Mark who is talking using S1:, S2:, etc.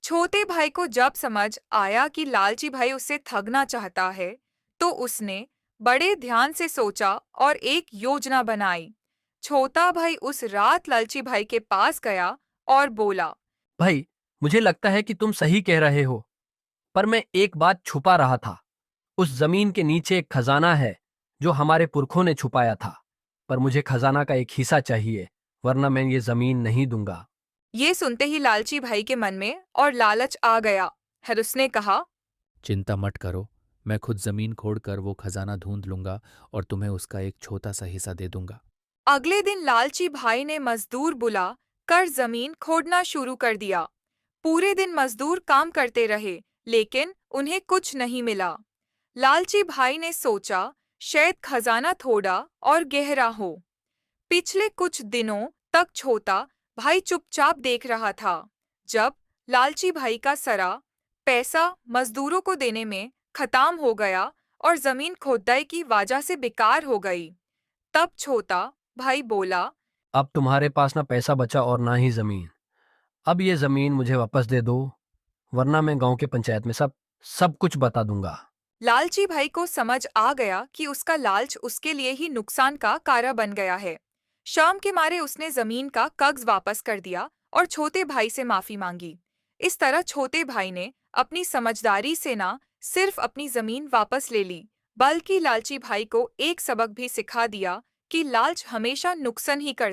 S1: छोटे भाई को जब समझ आया कि लालची भाई उससे ठगना चाहता है, तो उसने बड़े ध्यान से सोचा और एक योजना बनाई। छोटा भाई उस रात लालची भाई के पास गया और बोला,
S2: भाई, मुझे लगता है कि तुम सही कह रहे हो, पर मैं एक बात छुपा रहा था। उस जमीन के नीचे एक खजाना है जो हमारे पुरखों ने छुपाया था, पर मुझे खजाना का एक हिस्सा चाहिए, वरना मैं ये जमीन नहीं दूंगा।
S1: ये सुनते ही लालची भाई के मन में और लालच आ गया। फिर उसने कहा,
S3: चिंता मत करो, मैं खुद जमीन खोदकर वो खजाना ढूंढ लूंगा और तुम्हें उसका एक छोटा सा हिस्सा दे दूंगा।
S1: अगले दिन लालची भाई ने मजदूर बुला कर जमीन खोदना शुरू कर दिया। पूरे दिन मजदूर काम करते रहे, लेकिन उन्हें कुछ नहीं मिला। लालची भाई ने सोचा, शायद खजाना थोड़ा और गहरा हो। पिछले कुछ दिनों तक छोटा भाई चुपचाप देख रहा था। जब लालची भाई का सारा पैसा मजदूरों को देने में खत्म हो गया और जमीन खोदाई की वजह से बेकार हो गई, तब छोटा भाई बोला,
S2: अब तुम्हारे पास ना पैसा बचा और ना ही जमीन। अब ये जमीन मुझे वापस दे दो, वरना मैं गांव के पंचायत में सब सब कुछ बता दूंगा।
S1: लालची भाई को समझ आ गया कि उसका लालच उसके लिए ही नुकसान का कारण बन गया है। शाम के मारे उसने जमीन का कागज वापस कर दिया और छोटे भाई से माफी मांगी। इस तरह छोटे भाई ने अपनी समझदारी से न सिर्फ अपनी जमीन वापस ले ली, बल्कि लालची भाई को एक सबक भी सिखा दिया कि लालच हमेशा नुकसान ही करता